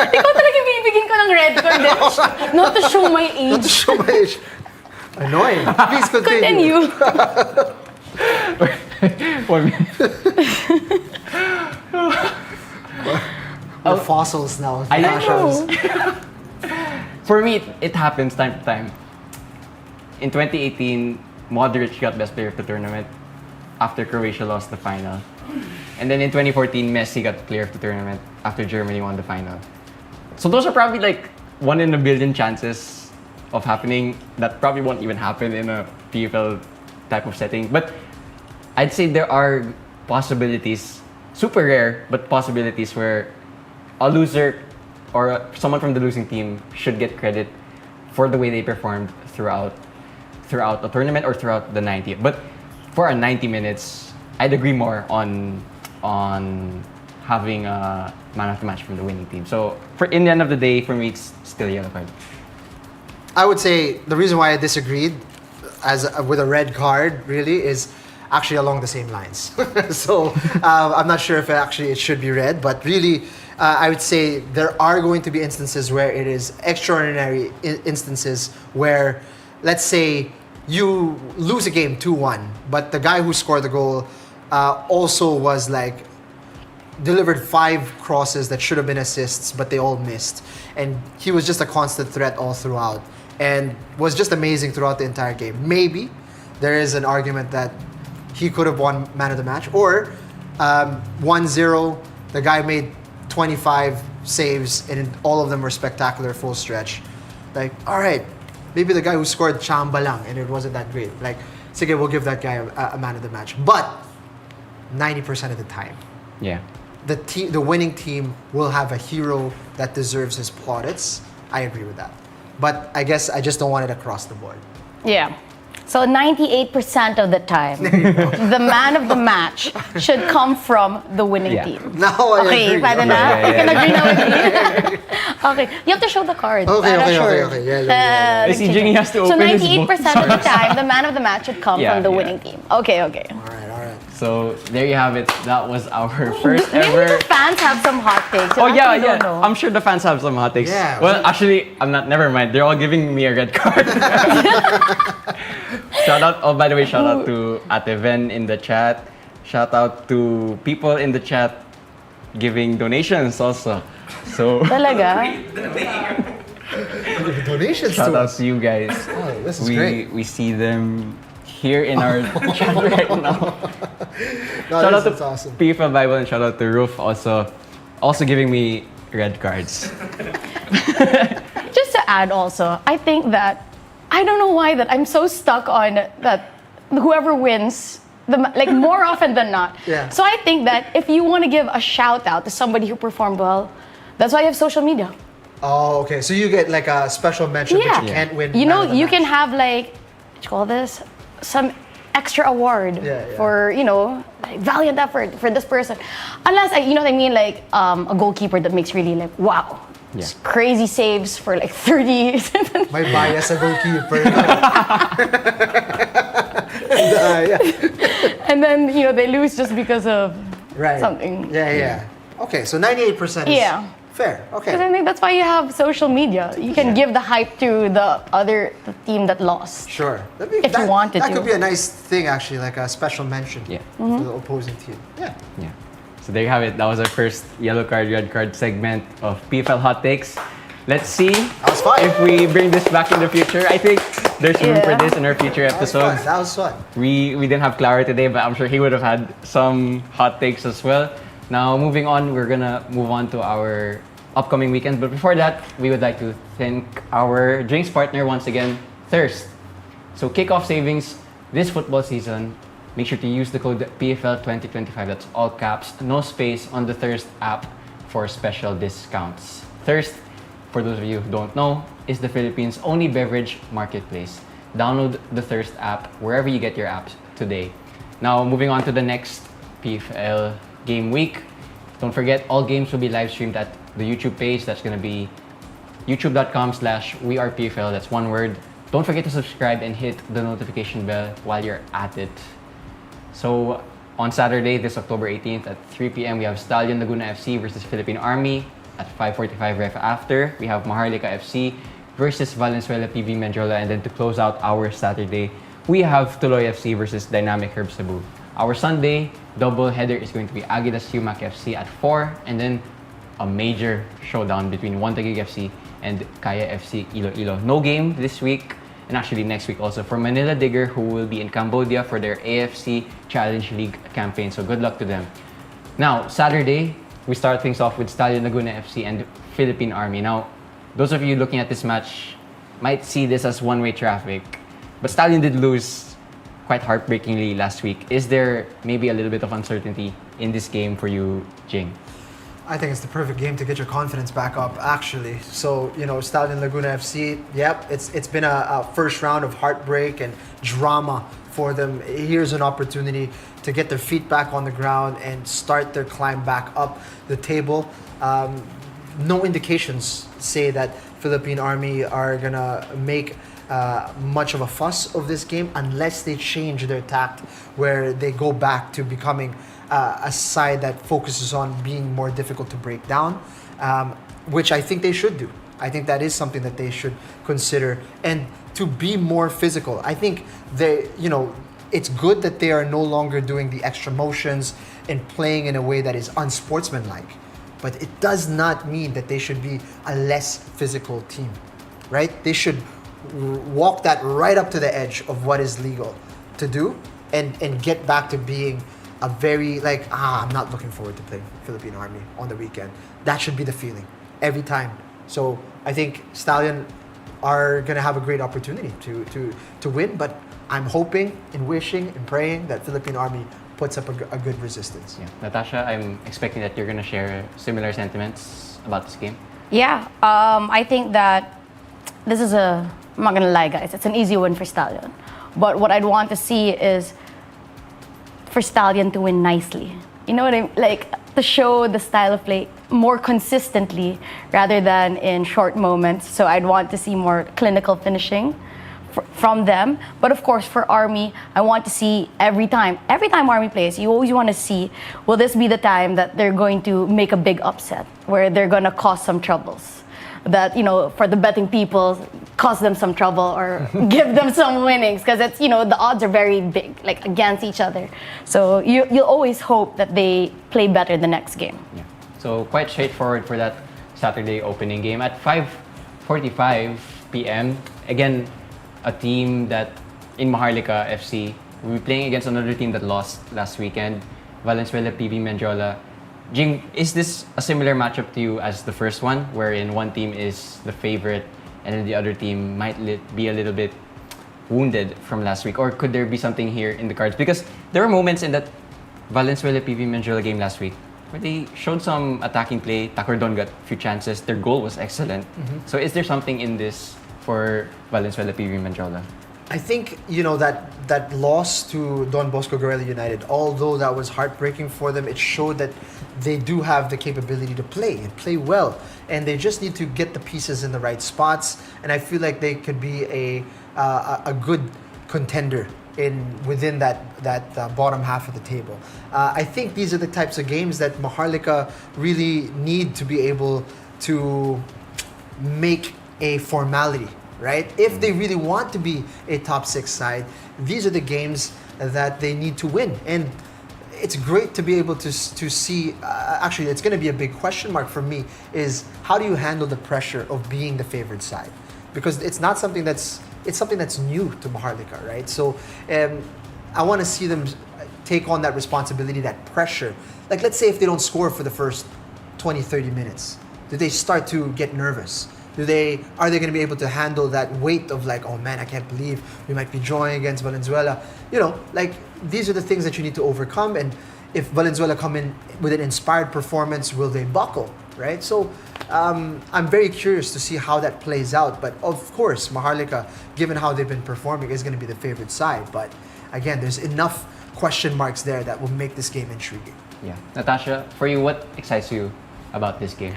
Ikaw talaga bibigyan ko ng red card. Not to show my age. Not to show my age. Annoying. Please continue. We're fossils now. I Fashions. For me, it happens time to time. In 2018, Modric got best player of the tournament after Croatia lost the final. And then in 2014, Messi got player of the tournament after Germany won the final. So those are probably like 1 in a billion chances of happening that probably won't even happen in a PFL type of setting. But I'd say there are possibilities, super rare, but possibilities where a loser or someone from the losing team should get credit for the way they performed throughout the tournament or throughout the 90. But for a 90 minutes, I'd agree more on having a man of the match from the winning team. So in the end of the day, for me, it's still yellow card. I would say the reason why I disagreed with a red card really is actually along the same lines. So I'm not sure if it should be red, but really I would say there are going to be instances where it is extraordinary instances where, let's say, you lose a game 2-1, but the guy who scored the goal also was like delivered 5 crosses that should have been assists, but they all missed. And he was just a constant threat all throughout and was just amazing throughout the entire game. Maybe there is an argument that he could have won man of the match, or 1-0, the guy made 25 saves and all of them were spectacular full stretch. Like, all right, maybe the guy who scored chamba lang and it wasn't that great. Like, sige, we'll give that guy a man of the match. But 90% of the time, Yeah. the winning team will have a hero that deserves his plaudits. I agree with that. But I guess I just don't want it across the board. Yeah. So 98% of the time, the man of the match should come from the winning Yeah. team. Now I Okay, agree. pwede na? Yeah, You can yeah. agree na with me? Okay, you have to show the card. Okay, Para okay, sure. okay. Yeah. You see, Jingy has to So open his book. 98% of the time, the man of the match should come Yeah, from the yeah. winning team. Okay, okay. All right. So there you have it. That was our first Maybe ever. the fans have some hot takes. You Oh yeah, actually yeah. don't know. I'm sure the fans have some hot takes. Yeah. Well, actually, I'm not. Never mind. They're all giving me a red card. Shout out. Oh, by the way, shout out to Ate Ven in the chat. Shout out to people in the chat giving donations also. So Talaga? Donations shout to out us. to you guys. Oh, this is great. We see them here in our chat right now. No, Shout out this is to awesome. PFL Bible and shout out to Roof also giving me red cards. Just to add also, I think that, I don't know why that I'm so stuck on that whoever wins, like more often than not. Yeah. So I think that if you want to give a shout out to somebody who performed well, that's why you have social media. Oh, okay. So you get like a special mention, Yeah. but you can't win. You man know, of the you match. can have like, what you call this? Some extra award Yeah. for, like valiant effort for this person. Unless, you know what I mean? Like a goalkeeper that makes really like, wow. Yeah. Crazy saves for like 30 years. My bias a goalkeeper. Yeah. And then, they lose just because of Right. something. Yeah. Okay, so 98% is Yeah. Fair. Because Okay. I think that's why you have social media. You can give the hype to the team that lost. Sure. If you wanted that to. could be a nice thing, actually, like a special mention Yeah. for the opposing team. Yeah. Yeah. So there you have it. That was our first yellow card, red card segment of PFL Hot Takes. Let's see That was fun. if we bring this back in the future. I think there's room for Yeah. this in our future That was fun. episodes. That was fun. We didn't have Clara today, but I'm sure he would have had some hot takes as well. Now, moving on, we're gonna move on to our upcoming weekend. But before that, we would like to thank our drinks partner once again, Thirst. So kickoff savings this football season. Make sure to use the code PFL2025. That's all caps, no space on the Thirst app for special discounts. Thirst, for those of you who don't know, is the Philippines' only beverage marketplace. Download the Thirst app wherever you get your apps today. Now, moving on to the next PFL game week. Don't forget, all games will be live streamed at the YouTube page. That's going to be youtube.com/wearepfl. That's one word. Don't forget to subscribe and hit the notification bell while you're at it. So, on Saturday, this October 18th at 3 p.m., we have Stallion Laguna FC versus Philippine Army. At 5:45 ref after, we have Maharlika FC versus Valenzuela PV Mendiola. And then to close out our Saturday, we have Tuloy FC versus Dynamic Herb Cebu. Our Sunday double header is going to be Aguilas Sumac FC at 4, and then a major showdown between Wantagig FC and Kaya FC Iloilo. No game this week, and actually next week also for Manila Digger, who will be in Cambodia for their AFC Challenge League campaign. So good luck to them. Now, Saturday, we start things off with Stallion Laguna FC and Philippine Army. Now, those of you looking at this match might see this as one-way traffic, but Stallion did lose quite heartbreakingly last week. Is there maybe a little bit of uncertainty in this game for you, Jing? I think it's the perfect game to get your confidence back up, actually. So, Stallion Laguna FC, yep, it's been a first round of heartbreak and drama for them. Here's an opportunity to get their feet back on the ground and start their climb back up the table. No indications say that Philippine Army are gonna make much of a fuss of this game unless they change their tact, where they go back to becoming a side that focuses on being more difficult to break down, which I think they should do. I think that is something that they should consider, and to be more physical. I think it's good that they are no longer doing the extra motions and playing in a way that is unsportsmanlike, but it does not mean that they should be a less physical team, right? They should walk that right up to the edge of what is legal to do, and get back to being a very I'm not looking forward to playing Philippine Army on the weekend. That should be the feeling every time. So I think Stallion are gonna have a great opportunity to win, but I'm hoping and wishing and praying that Philippine Army puts up a good resistance. Yeah. Natasha, I'm expecting that you're going to share similar sentiments about this game. Yeah, I think that this is I'm not gonna lie, guys, it's an easy win for Stallion. But what I'd want to see is for Stallion to win nicely. You know what I mean? Like, to show the style of play more consistently rather than in short moments. So I'd want to see more clinical finishing from them. But of course, for Army, I want to see every time Army plays, you always want to see, will this be the time that they're going to make a big upset, where they're going to cause some troubles? That, for the betting people, cause them some trouble or give them some winnings, because it's, the odds are very big, like against each other. So you'll always hope that they play better the next game. Yeah. So quite straightforward for that Saturday opening game at 5:45 p.m. Again, a team that in Maharlika FC, we'll be playing against another team that lost last weekend, Valenzuela PV Mendiola. Jing, is this a similar matchup to you as the first one, wherein one team is the favorite and then the other team might be a little bit wounded from last week? Or could there be something here in the cards? Because there were moments in that Valenzuela PV Mendiola game last week where they showed some attacking play. Takordon got a few chances. Their goal was excellent. Mm-hmm. So is there something in this for Valenzuela PV Mendiola? I think, that loss to Don Bosco Guerrilla United, although that was heartbreaking for them, it showed that they do have the capability to play and play well. And they just need to get the pieces in the right spots. And I feel like they could be a good contender within that bottom half of the table. I think these are the types of games that Maharlika really need to be able to make a formality, right? If they really want to be a top 6 side, these are the games that they need to win. And it's great to be able to see, actually it's going to be a big question mark for me, is how do you handle the pressure of being the favored side? Because it's not something it's something that's new to Maharlika, right? So I want to see them take on that responsibility, that pressure. Like, let's say if they don't score for the first 20, 30 minutes, do they start to get nervous? Are they going to be able to handle that weight of like, oh man, I can't believe we might be drawing against Valenzuela? You know, like, these are the things that you need to overcome. And if Valenzuela come in with an inspired performance, will they buckle, right? So I'm very curious to see how that plays out. But of course, Maharlika, given how they've been performing, is going to be the favorite side. But again, there's enough question marks there that will make this game intriguing. Yeah. Natasha, for you, what excites you about this game?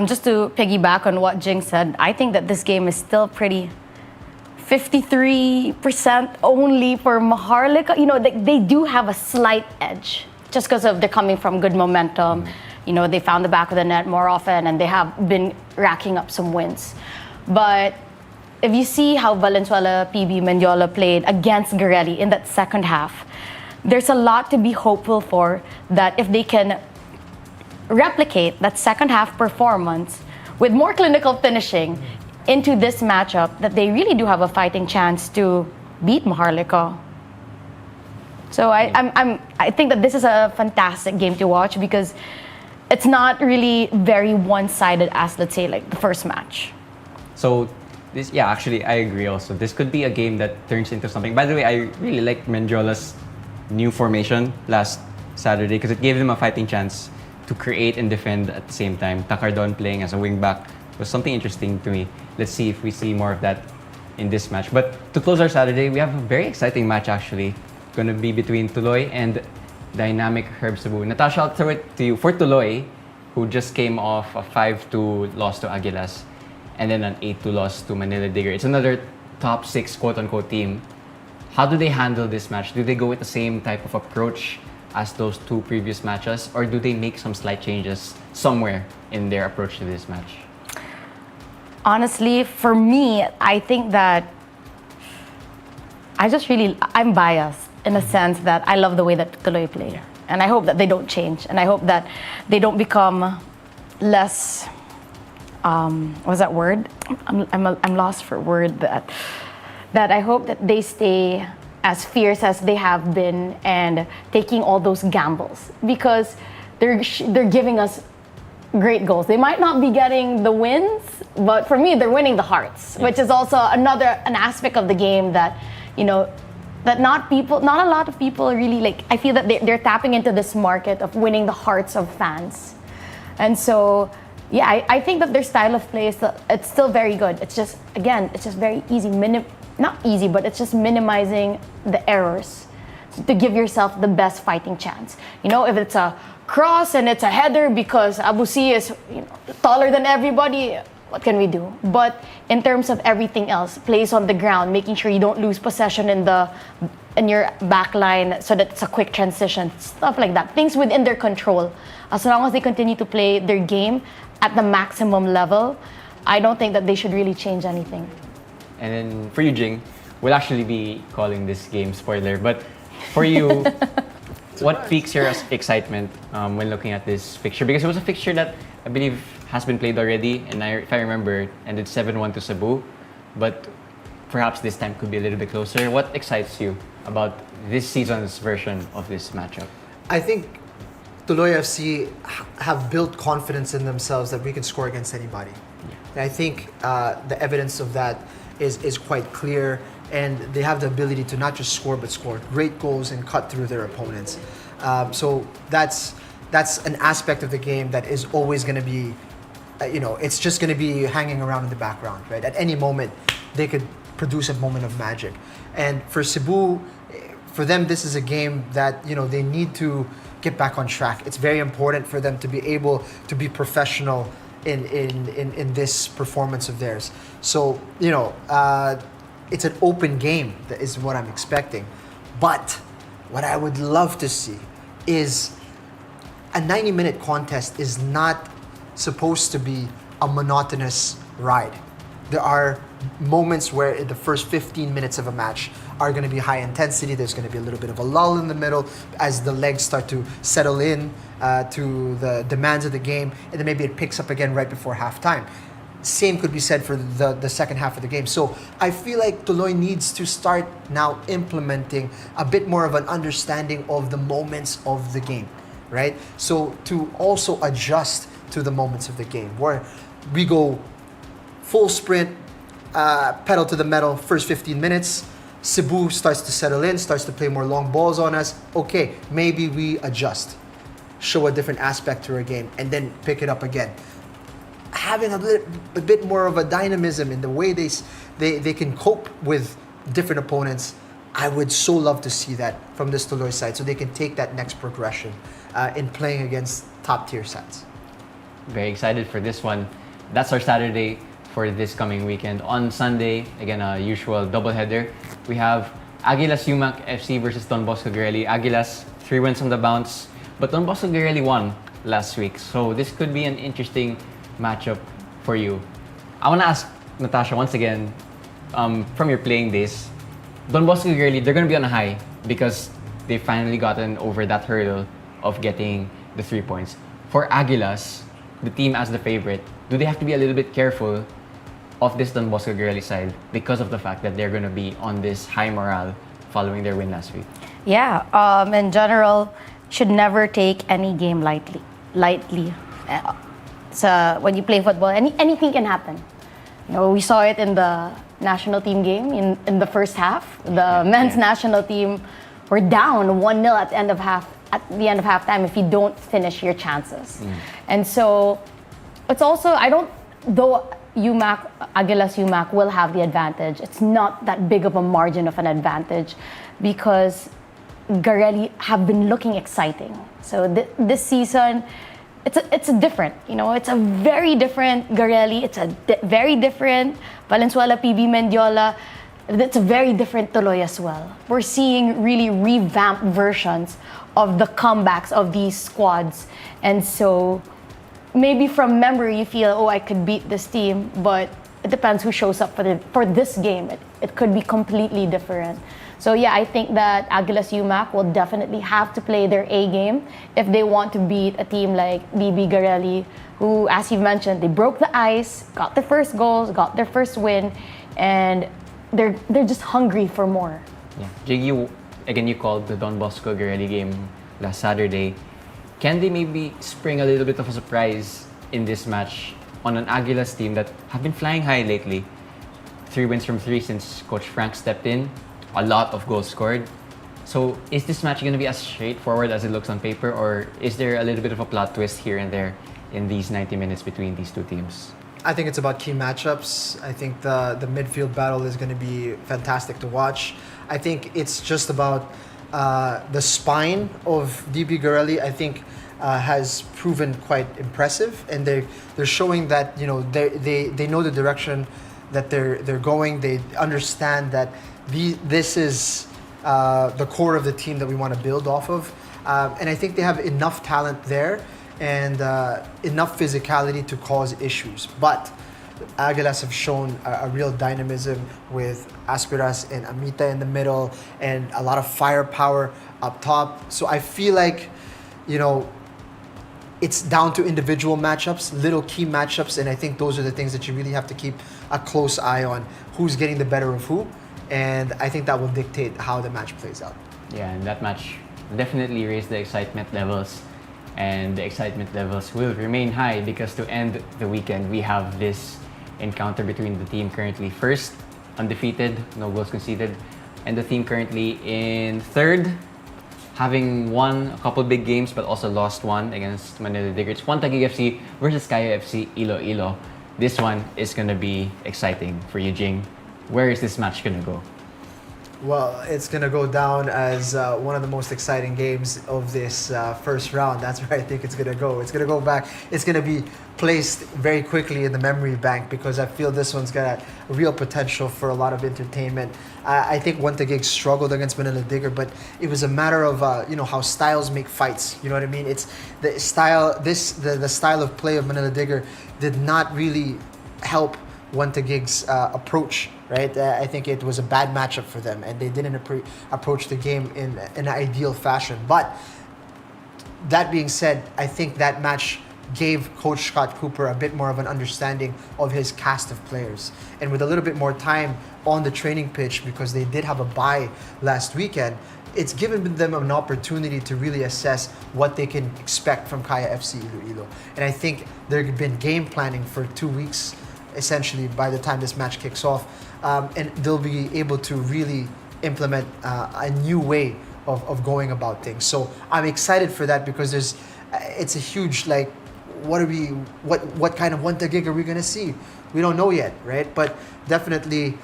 Just to piggyback on what Jing said, I think that this game is still pretty 53% only for Maharlika. You know, they do have a slight edge just because of they're coming from good momentum. You know, they found the back of the net more often and they have been racking up some wins. But if you see how Valenzuela, PB, Mendiola played against Garelli in that second half, there's a lot to be hopeful for, that if they can replicate that second half performance with more clinical finishing into this matchup, that they really do have a fighting chance to beat Maharlika. So I think that this is a fantastic game to watch because it's not really very one-sided as, let's say, like the first match. So this, yeah, actually I agree also. This could be a game that turns into something. By the way, I really like Mendiola's new formation last Saturday because it gave them a fighting chance to create and defend at the same time. Takardon playing as a wing-back was something interesting to me. Let's see if we see more of that in this match. But to close our Saturday, we have a very exciting match actually. Going to be between Tuloy and dynamic Herb Cebu. Natasha, I'll throw it to you. For Tuloy, who just came off a 5-2 loss to Aguilas and then an 8-2 loss to Manila Digger. It's another top 6 quote-unquote team. How do they handle this match? Do they go with the same type of approach as those 2 previous matches, or do they make some slight changes somewhere in their approach to this match? Honestly, for me, I think that I'm biased in a sense that I love the way that Tuloy play. Yeah. And I hope that they don't change. And I hope that they don't become less, what's that word? I'm lost for word. That I hope that they stay as fierce as they have been and taking all those gambles, because they're giving us great goals. They might not be getting the wins, but for me, they're winning the hearts, which is also an aspect of the game that, you know, that not a lot of people really like. I feel that they're tapping into this market of winning the hearts of fans. And so, yeah, I think that their style of play it's still very good. It's just, again, it's just very easy. Not easy, but it's just minimizing the errors to give yourself the best fighting chance. You know, if it's a cross and it's a header because Abusi is, you know, taller than everybody, what can we do? But in terms of everything else, plays on the ground, making sure you don't lose possession in your back line so that it's a quick transition, stuff like that. Things within their control. As long as they continue to play their game at the maximum level, I don't think that they should really change anything. And then for you, Jing, we'll actually be calling this game spoiler. But for you, what piques your excitement when looking at this fixture? Because it was a fixture that I believe has been played already, and if I remember, ended 7-1 to Cebu. But perhaps this time could be a little bit closer. What excites you about this season's version of this matchup? I think Tuloy FC have built confidence in themselves that we can score against anybody. And I think the evidence of that is quite clear, and they have the ability to not just score, but score great goals and cut through their opponents. So that's an aspect of the game that is always going to be, it's just going to be hanging around in the background, right? At any moment, they could produce a moment of magic. And for Cebu, for them, this is a game that, they need to get back on track. It's very important for them to be able to be professional in this performance of theirs. So, it's an open game. That is what I'm expecting. But what I would love to see is a 90-minute contest is not supposed to be a monotonous ride. There are moments where in the first 15 minutes of a match are going to be high intensity. There's going to be a little bit of a lull in the middle as the legs start to settle in to the demands of the game, and then maybe it picks up again right before halftime. Same could be said for the second half of the game. So I feel like Tuloy needs to start now implementing a bit more of an understanding of the moments of the game, right? So to also adjust to the moments of the game, where we go full sprint, pedal to the metal, first 15 minutes, Cebu starts to settle in, starts to play more long balls on us. Okay, maybe we adjust, show a different aspect to our game, and then pick it up again. Having a bit more of a dynamism in the way they can cope with different opponents. I would so love to see that from this Tuloy side, so they can take that next progression in playing against top tier sides. Very excited for this one. That's our Saturday for this coming weekend. On Sunday, again, a usual doubleheader. We have Agilas UMAC FC versus Don Bosco Guerrelli. Agilas, 3 wins on the bounce, but Don Bosco Guerrelli won last week. So this could be an interesting matchup for you. I want to ask Natasha once again, from your playing days, Don Bosco Guerrelli, they're going to be on a high because they've finally gotten over that hurdle of getting the 3 points. For Agilas, the team as the favorite, do they have to be a little bit careful of this Don Bosco Guerrelli side because of the fact that they're going to be on this high morale following their win last week? Yeah, in general, should never take any game lightly. So when you play football, anything can happen. You know, we saw it in the national team game in the first half. The men's national team were down 1-0 at the end of halftime if you don't finish your chances. And so it's also, though Agilas UMAC will have the advantage, it's not that big of a margin of an advantage because Guerrelli have been looking exciting. So this season, it's a different, it's a very different Guerrelli. It's a very different Valenzuela, PB Mendiola. It's a very different Tuloy as well. We're seeing really revamped versions of the comebacks of these squads. And so maybe from memory you feel, I could beat this team, but it depends who shows up for this game. It could be completely different. So yeah, I think that Agilas UMAC will definitely have to play their A game if they want to beat a team like BB Guerrelli, who, as you've mentioned, they broke the ice, got their first goals, got their first win, and they're just hungry for more. Yeah. Jiggy, again, you called the Don Bosco Guerrelli game last Saturday. Can they maybe spring a little bit of a surprise in this match on an Agilas team that have been flying high lately? 3 wins from 3 since Coach Frank stepped in. A lot of goals scored. So is this match going to be as straightforward as it looks on paper, or is there a little bit of a plot twist here and there in these 90 minutes between these two teams? I think it's about key matchups. I think the midfield battle is going to be fantastic to watch. I think it's just about the spine of DB Guerrelli. I think has proven quite impressive, and they're showing that they know the direction that they're going. They understand that this is the core of the team that we want to build off of, and I think they have enough talent there and enough physicality to cause issues. But Agilas have shown a real dynamism with Aspiras and Amita in the middle and a lot of firepower up top. So I feel like, it's down to individual matchups, little key matchups, and I think those are the things that you really have to keep a close eye on. Who's getting the better of who? And I think that will dictate how the match plays out. Yeah, and that match definitely raised the excitement levels. And the excitement levels will remain high because to end the weekend, we have this encounter between the team currently first, undefeated, no goals conceded, and the team currently in third, having won a couple big games but also lost one against Manila Diggers. One Taguig FC versus Kaya FC Iloilo. This one is going to be exciting for you, Jing. Where is this match going to go? Well, it's going to go down as one of the most exciting games of this first round. That's where I think it's going to go. It's going to go back. It's going to be placed very quickly in the memory bank because I feel this one's got a real potential for a lot of entertainment. I think Wantagig struggled against Manila Digger, but it was a matter of how styles make fights. You know what I mean? It's the style. The style of play of Manila Digger did not really help Wantagig's approach, right? I think it was a bad matchup for them, and they didn't approach the game in an ideal fashion. But that being said, I think that match gave Coach Scott Cooper a bit more of an understanding of his cast of players. And with a little bit more time on the training pitch, because they did have a bye last weekend, it's given them an opportunity to really assess what they can expect from Kaya FC Iloilo. And I think they've been game planning for 2 weeks, essentially, by the time this match kicks off. And they'll be able to really implement a new way of going about things. So I'm excited for that because it's a huge, what kind of Wantagig are we going to see? We don't know yet, right? But definitely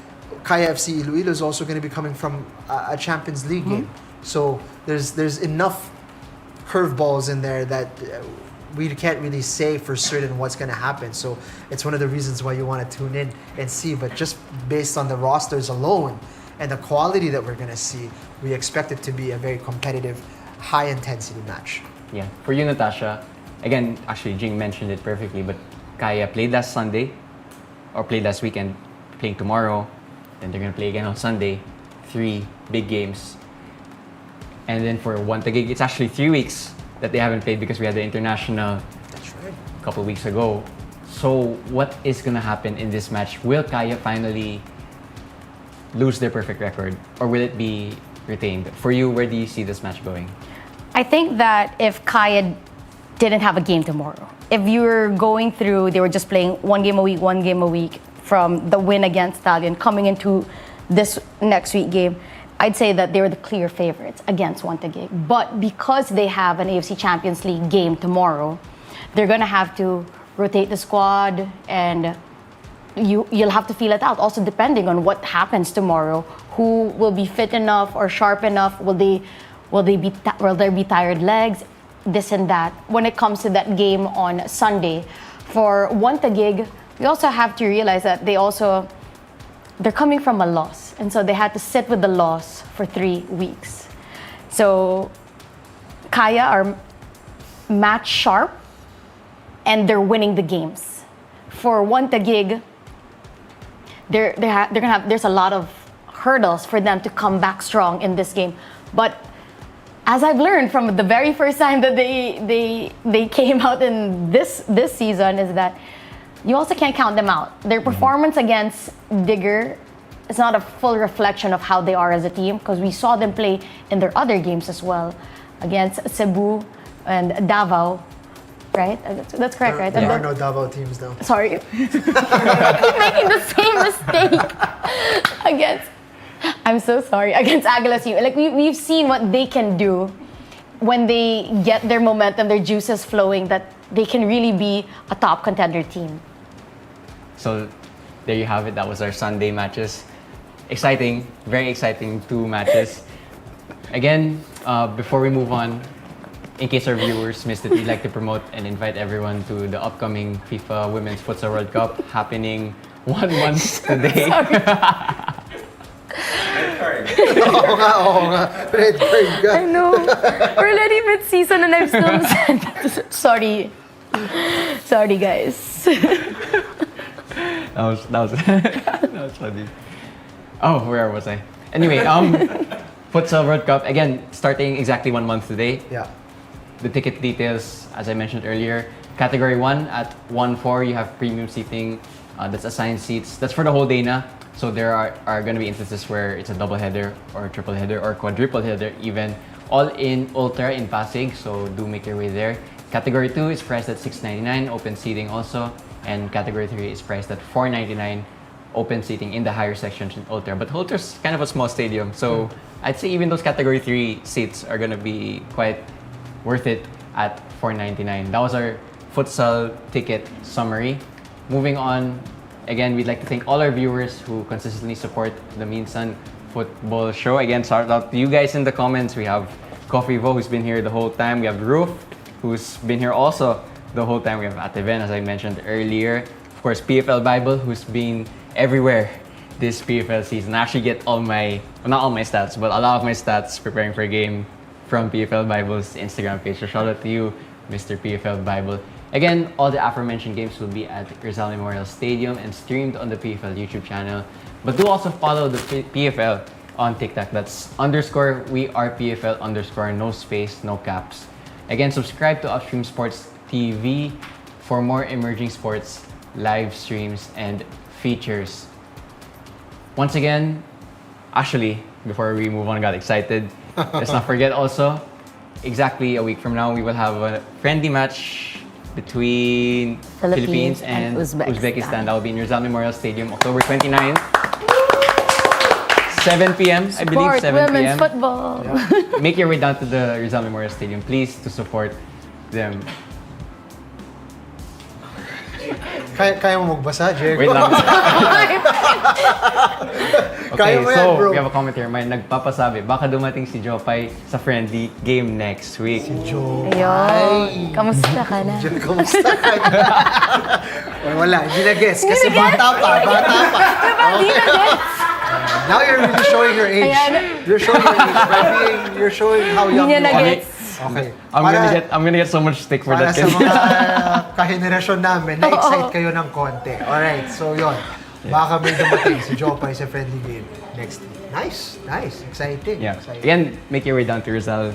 Kaya FC Iloilo is also going to be coming from a Champions League game. So there's enough curveballs in there that we can't really say for certain what's going to happen. So it's one of the reasons why you want to tune in and see. But just based on the rosters alone and the quality that we're going to see, we expect it to be a very competitive, high-intensity match. Yeah. For you, Natasha, again, actually, Jing mentioned it perfectly, but Kaya played last Sunday, or played last weekend, playing tomorrow, then they're going to play again on Sunday. 3 big games. And then for Wantagig, it's actually 3 weeks that they haven't played because we had the international a couple weeks ago. So what is going to happen in this match? Will Kaya finally lose their perfect record, or will it be retained? For you, where do you see this match going? I think that if Kaya didn't have a game tomorrow, if you were going through, they were just playing one game a week from the win against Stallion coming into this next week game, I'd say that they were the clear favorites against Wantagig. But because they have an AFC Champions League game tomorrow, they're going to have to rotate the squad, and you'll have to feel it out. Also, depending on what happens tomorrow, who will be fit enough or sharp enough? Will there be tired legs? This and that. When it comes to that game on Sunday, for Wantagig, we also have to realize that they're coming from a loss, and so they had to sit with the loss for 3 weeks. So Kaya are match sharp, and they're winning the games. For Wantagig, there's a lot of hurdles for them to come back strong in this game. But as I've learned from the very first time that they came out in this season, is that you also can't count them out. Their performance against Digger is not a full reflection of how they are as a team, because we saw them play in their other games as well against Cebu and Davao, right? That's correct, right? There are no Davao teams, though. Sorry. I keep making the same mistake I'm so sorry, against Aguilas team. Like we've seen what they can do when they get their momentum, their juices flowing, that they can really be a top contender team. So there you have it. That was our Sunday matches. Exciting, very exciting 2 matches. Again, before we move on, in case our viewers missed it, we'd like to promote and invite everyone to the upcoming FIFA Women's Futsal World Cup happening 1 month today. Oo nga. Red card ka. I know. We're already mid-season and I'm still Sorry. Sorry, guys. That was funny. Oh, where was I? Anyway, Futsal World Cup, again, starting exactly 1 month today. Yeah. The ticket details, as I mentioned earlier, Category 1 at 1-4, you have premium seating. That's assigned seats. That's for the whole day na. So there are going to be instances where it's a double header or a triple header or quadruple header even. All in Ultra in Pasig, so do make your way there. Category 2 is priced at $6.99, open seating also. And Category 3 is priced at $4.99, open seating in the higher sections in Ultra. But Ultra's kind of a small stadium, so I'd say even those Category 3 seats are going to be quite worth it at $4.99. That was our futsal ticket summary. Moving on, again, we'd like to thank all our viewers who consistently support the Minsan Football Show. Again, shout out to you guys in the comments. We have Coffee Vo, who's been here the whole time. We have Roof, who's been here also the whole time. We have Ate Ben, as I mentioned earlier. Of course, PFL Bible, who's been everywhere this PFL season. I actually get all my, well, not all my stats, but a lot of my stats preparing for a game from PFL Bible's Instagram page. So shout out to you, Mr. PFL Bible. Again, all the aforementioned games will be at Rizal Memorial Stadium and streamed on the PFL YouTube channel. But do also follow the PFL on TikTok. That's _WeArePFL_, no space, no caps. Again, subscribe to Upstream Sports TV for more emerging sports, live streams, and features. Once again, actually, before we move on, I got excited. Let's not forget also, exactly a week from now, we will have a friendly match between Philippines and Uzbekistan. That will be in Rizal Memorial Stadium, October 29th. 7 p.m. I believe, 7 p.m. Women's football. Yeah. Make your way down to the Rizal Memorial Stadium, please, to support them. Kaya mo magbasa, Diego? Wait lang. Kaya Okay, mo yan, so bro. we have a comment here. May nagpapasabi, baka dumating si Jopay sa friendly game next week. Ayun. Kamusta ka na? Diyan, kamusta ka na? Wala, hindi na-guess. Kasi bata pa. Hindi na gets. Now you're really showing your age. Ayan. You're showing your age by being, you're showing how young Hindi you niya are. na-gets. Okay. I'm gonna get so much stick for Para that. sa mga kahenerasyon namin, na-excite kayo ng konti. Alright, so yun. Baka may dumating si Jopay sa friendly game next week. Nice. Exciting. Yeah. Exciting. Again, make your way down to Rizal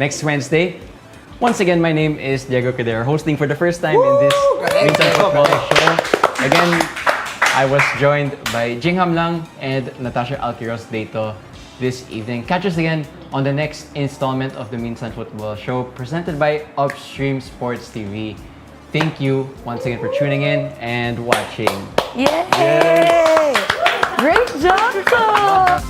next Wednesday. Once again, my name is Diego Cadero, hosting for the first time in this Minsan Football Show. Again, I was joined by Jingham Lang and Natasha Alquiros Dato this evening. Catch us again on the next installment of the Minsan Football Show, presented by Upstream Sports TV. Thank you once again for tuning in and watching. Yay! Great job, Tom!